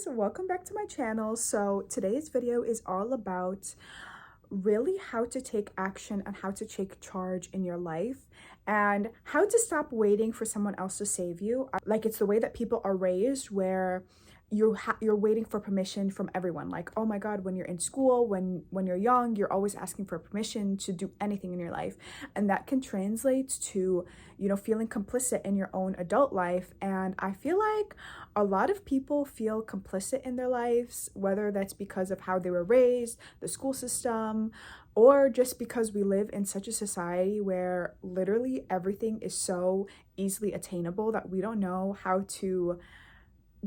guys, welcome back to my channel. So today's video is all about really how to take action and how to take charge in your life and how to stop waiting for someone else to save you. Like, it's the way that people are raised, where you're waiting for permission from everyone. Like, oh my god, when you're in school, when you're young, you're always asking for permission to do anything in your life, and that can translate to, you know, feeling complicit in your own adult life. And I feel like a lot of people feel complicit in their lives, whether that's because of how they were raised, the school system, or just because we live in such a society where literally everything is so easily attainable that we don't know how to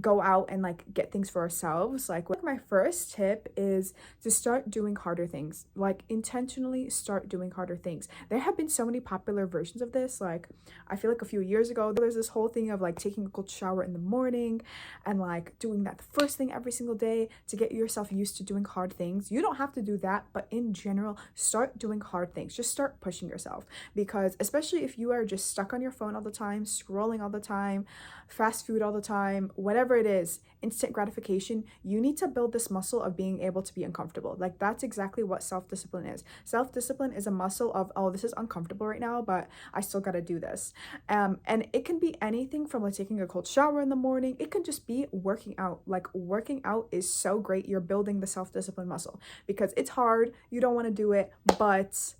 go out and like get things for ourselves. Like, my first tip is to start doing harder things. Like, intentionally start doing harder things. There have been so many popular versions of this. Like, I feel like a few years ago there's this whole thing of like taking a cold shower in the morning and like doing that the first thing every single day to get yourself used to doing hard things. You don't have to do that, but in general, start doing hard things. Just start pushing yourself, because especially if you are just stuck on your phone all the time, scrolling all the time, fast food all the time, whatever it is, instant gratification, you need to build this muscle of being able to be uncomfortable. Like, that's exactly what self-discipline is. Self-discipline is a muscle of, oh, this is uncomfortable right now, but I still gotta do this. And it can be anything from like taking a cold shower in the morning. It can just be working out. Like, working out is so great. You're building the self-discipline muscle because it's hard, you don't want to do it, but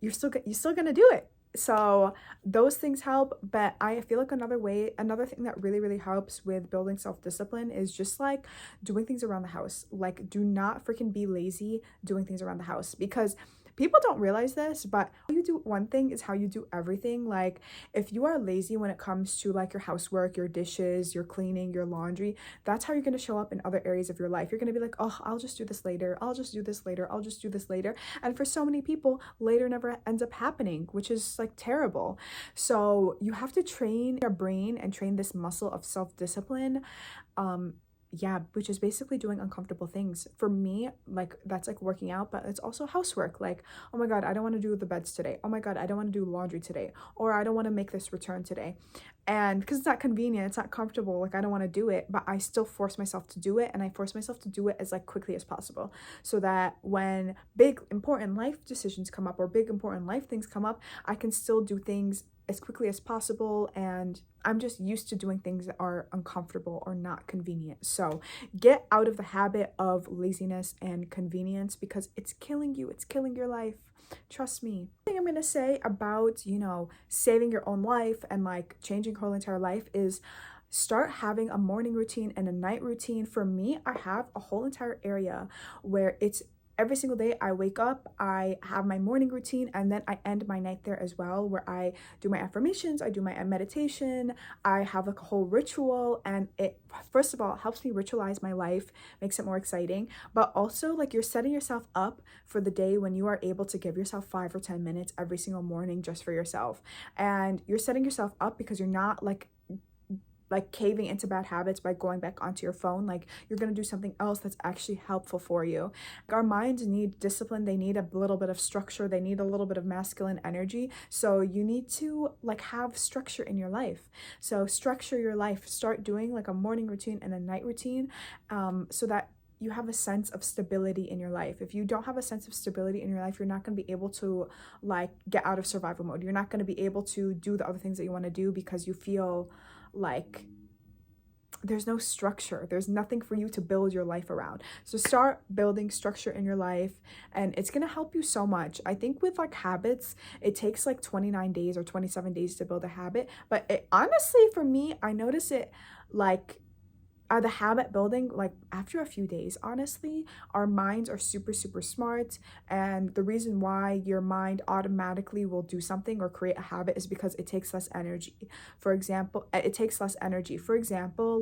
you're still gonna do it. So those things help. But I feel like another thing that really helps with building self-discipline is just like doing things around the house. Like, do not freaking be lazy doing things around the house, because people don't realize this, but how you do one thing is how you do everything. Like, if you are lazy when it comes to like your housework, your dishes, your cleaning, your laundry, that's how you're going to show up in other areas of your life. You're going to be like, oh, I'll just do this later. I'll just do this later. I'll just do this later. And for so many people, later never ends up happening, which is like terrible. So you have to train your brain and train this muscle of self-discipline. Yeah, which is basically doing uncomfortable things. For me, like, that's like working out, but it's also housework. Like, oh my god, I don't want to do the beds today. Oh my god, I don't want to do laundry today, or I don't want to make this return today. And because it's not convenient, it's not comfortable, like, I don't want to do it, but I still force myself to do it, and I force myself to do it as like quickly as possible, so that when big important life decisions come up or big important life things come up, I can still do things as quickly as possible. And I'm just used to doing things that are uncomfortable or not convenient. So get out of the habit of laziness and convenience, because it's killing you. It's killing your life. Trust me. The thing I'm gonna say about, you know, saving your own life and like changing your whole entire life is start having a morning routine and a night routine. For me, I have a whole entire area where it's every single day I wake up, I have my morning routine, and then I end my night there as well, where I do my affirmations, I do my meditation, I have like a whole ritual. And it, first of all, helps me ritualize my life, makes it more exciting, but also like you're setting yourself up for the day when you are able to give yourself 5 or 10 minutes every single morning just for yourself. And you're setting yourself up because you're not like caving into bad habits by going back onto your phone. Like, you're going to do something else that's actually helpful for you. Our minds need discipline. They need a little bit of structure. They need a little bit of masculine energy. So you need to like have structure in your life. So structure your life. Start doing like a morning routine and a night routine, so that you have a sense of stability in your life. If you don't have a sense of stability in your life, you're not going to be able to like get out of survival mode. You're not going to be able to do the other things that you want to do, because you feel like there's no structure. There's nothing for you to build your life around. So start building structure in your life, and it's going to help you so much. I think with like habits, it takes like 29 days or 27 days to build a habit, but it, honestly, for me, I notice it like the habit building, like after a few days. Honestly, our minds are super smart, and the reason why your mind automatically will do something or create a habit is because it takes less energy. For example,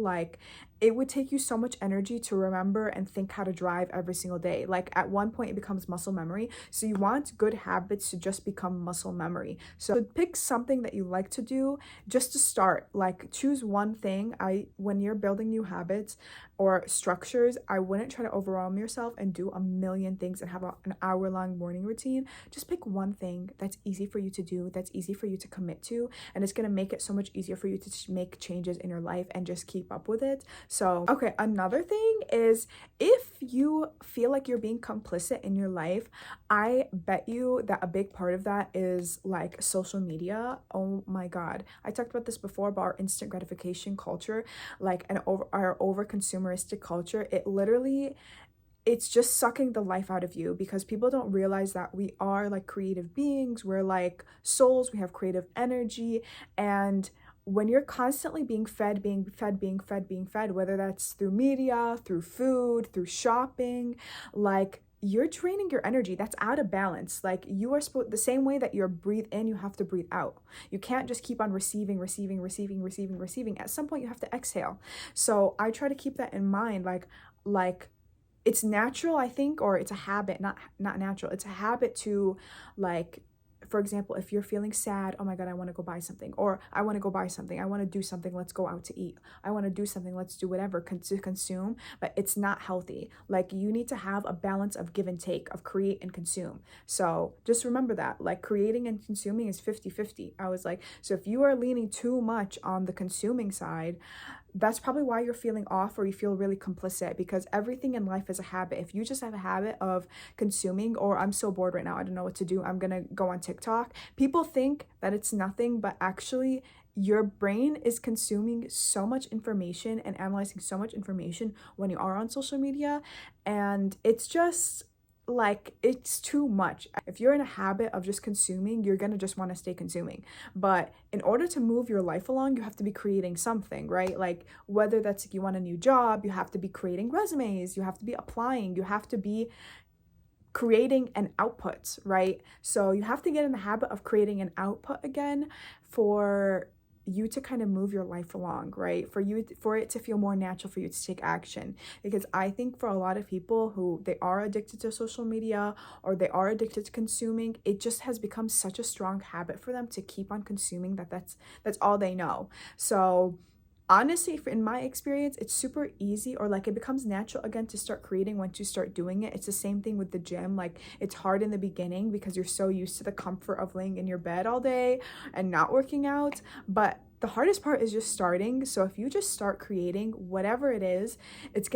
like, it would take you so much energy to remember and think how to drive every single day. Like, at one point it becomes muscle memory. So you want good habits to just become muscle memory. So pick something that you like to do just to start. Like, choose one thing. When you're building new habits, or structures, I wouldn't try to overwhelm yourself and do a million things and have an hour-long morning routine. Just pick one thing that's easy for you to do, that's easy for you to commit to, and it's going to make it so much easier for you to make changes in your life and just keep up with it. So, okay, another thing is, if you feel like you're being complicit in your life, I bet you that a big part of that is like social media. Oh my God. I talked about this before about our instant gratification culture, like our over consumeristic culture. It's just sucking the life out of you, because people don't realize that we are like creative beings. We're like souls. We have creative energy. And when you're constantly being fed, whether that's through media, through food, through shopping, like, you're draining your energy. That's out of balance. Like, you are supposed, the same way that you're breathe in, you have to breathe out. You can't just keep on receiving. At some point you have to exhale. So I try to keep that in mind. Like it's natural, I think, or it's a habit, not natural. It's a habit to, like, for example, if you're feeling sad, oh my God, I want to go buy something, or I want to go buy something, I want to do something, let's go out to eat, I want to do something, let's do whatever to consume, but it's not healthy. Like, you need to have a balance of give and take, of create and consume. So just remember that, like, creating and consuming is 50-50. I was like, so if you are leaning too much on the consuming side, that's probably why you're feeling off, or you feel really complicit, because everything in life is a habit. If you just have a habit of consuming, or I'm so bored right now, I don't know what to do, I'm gonna go on TikTok. People think that it's nothing, but actually your brain is consuming so much information and analyzing so much information when you are on social media, and it's just like, it's too much. If you're in a habit of just consuming, you're gonna just want to stay consuming. But in order to move your life along, you have to be creating something, right? Like, whether that's like you want a new job, you have to be creating resumes, you have to be applying, you have to be creating an output, right? So you have to get in the habit of creating an output again for you to kind of move your life along, right? For it to feel more natural for you to take action. Because I think for a lot of people who they are addicted to social media, or they are addicted to consuming, it just has become such a strong habit for them to keep on consuming, that's all they know. So honestly, in my experience, it's super easy, or like it becomes natural again to start creating once you start doing it. It's the same thing with the gym. Like, it's hard in the beginning because you're so used to the comfort of laying in your bed all day and not working out, but the hardest part is just starting. So if you just start creating whatever it is, it's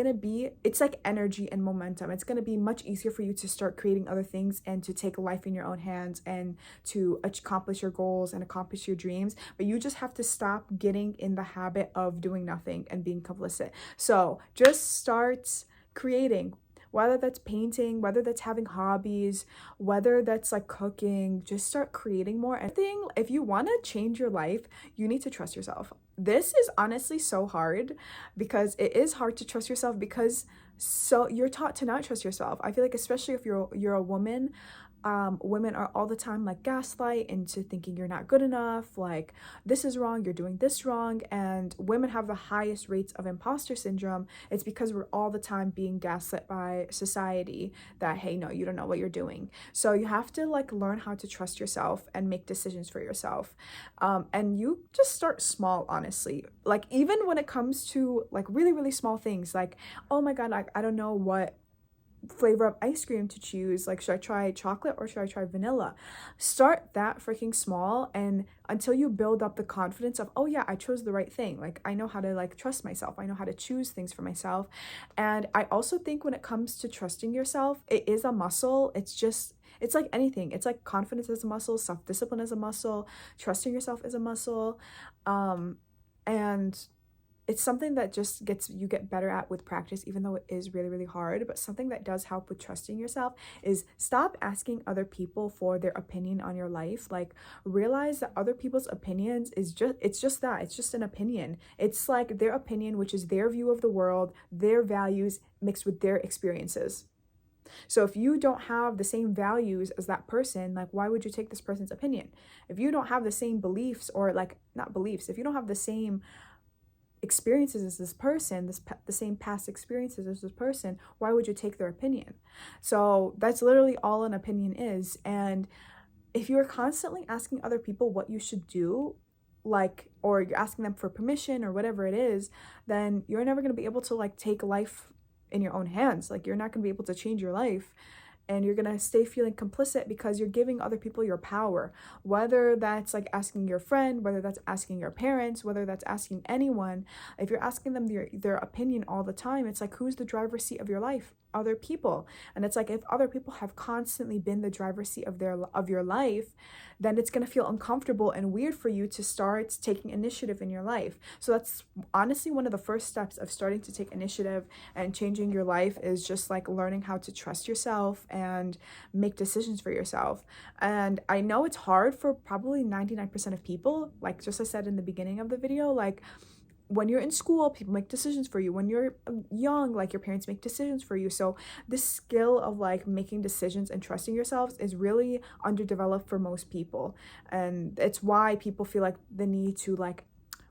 like energy and momentum. It's going to be much easier for you to start creating other things and to take life in your own hands and to accomplish your goals and accomplish your dreams. But you just have to stop getting in the habit of doing nothing and being complicit. So just start creating. Whether that's painting, whether that's having hobbies, whether that's like cooking, just start creating more. And if you want to change your life, you need to trust yourself. This is honestly so hard, because it is hard to trust yourself, because so you're taught to not trust yourself. I feel like, especially if you're a woman, women are all the time like gaslight into thinking you're not good enough, like, this is wrong, you're doing this wrong. And women have the highest rates of imposter syndrome. It's because we're all the time being gaslit by society that, hey, no, you don't know what you're doing. So you have to like learn how to trust yourself and make decisions for yourself. And you just start small, honestly. Like, even when it comes to like really, really small things, like, oh my God, I don't know what flavor of ice cream to choose. Like, should I try chocolate or should I try vanilla? Start that freaking small, and until you build up the confidence of, oh yeah, I chose the right thing. Like, I know how to like trust myself. I know how to choose things for myself. And I also think when it comes to trusting yourself, it is a muscle. It's like anything. It's like confidence is a muscle, self-discipline is a muscle, trusting yourself is a muscle. And it's something that just you get better at with practice, even though it is really, really hard. But something that does help with trusting yourself is stop asking other people for their opinion on your life. Like, realize that other people's opinions it's just an opinion. It's like their opinion, which is their view of the world, their values mixed with their experiences. So if you don't have the same values as that person, like, why would you take this person's opinion? If you don't have the same beliefs, or like, not beliefs, if you don't have the same experiences as this person, the same past experiences as this person, why would you take their opinion? So that's literally all an opinion is. And if you're constantly asking other people what you should do, like, or you're asking them for permission or whatever it is, then you're never going to be able to like take life in your own hands. Like, you're not going to be able to change your life, and you're going to stay feeling complicit because you're giving other people your power, whether that's like asking your friend, whether that's asking your parents, whether that's asking anyone. If you're asking them their opinion all the time, it's like, who's the driver's seat of your life? Other people. And it's like, if other people have constantly been the driver's seat of your life, then it's going to feel uncomfortable and weird for you to start taking initiative in your life. So that's honestly one of the first steps of starting to take initiative and changing your life, is just like learning how to trust yourself and make decisions for yourself. And I know it's hard for probably 99% of people, like just I said in the beginning of the video, like when you're in school, people make decisions for you. When you're young, like your parents make decisions for you. So this skill of like making decisions and trusting yourselves is really underdeveloped for most people. And it's why people feel like the need to like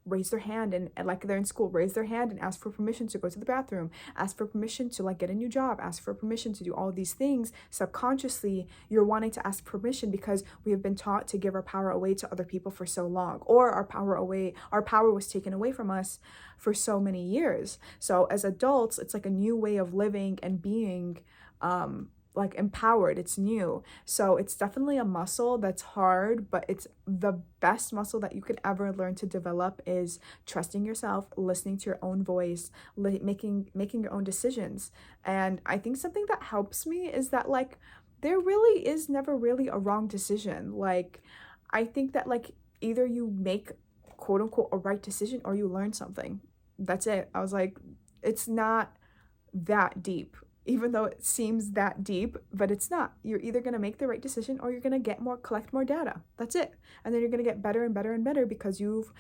raise their hand, and like they're in school, raise their hand and ask for permission to go to the bathroom, ask for permission to like get a new job, ask for permission to do all these things. Subconsciously, you're wanting to ask permission because we have been taught to give our power away to other people for so long, or our power was taken away from us for so many years. So as adults, it's like a new way of living and being like empowered. It's new. So it's definitely a muscle that's hard, but it's the best muscle that you could ever learn to develop, is trusting yourself, listening to your own voice, making your own decisions. And I think something that helps me is that like there really is never really a wrong decision. Like, I think that like either you make quote unquote a right decision or you learn something. That's it. I was like, it's not that deep, even though it seems that deep, but it's not. You're either going to make the right decision or you're going to collect more data. That's it. And then you're going to get better and better and better because you've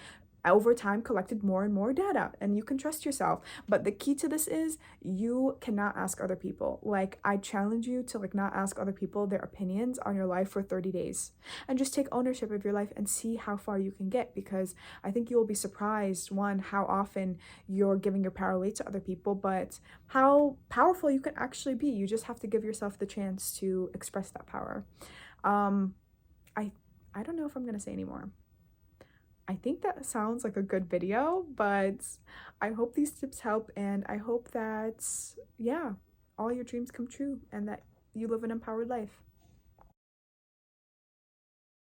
over time collected more and more data, and you can trust yourself. But the key to this is you cannot ask other people. Like, I challenge you to like not ask other people their opinions on your life for 30 days and just take ownership of your life and see how far you can get, because I think you will be surprised, one, how often you're giving your power away to other people, but how powerful you can actually be. You just have to give yourself the chance to express that power. I don't know if I'm going to say anymore. I think that sounds like a good video, but I hope these tips help, and I hope that, yeah, all your dreams come true and that you live an empowered life.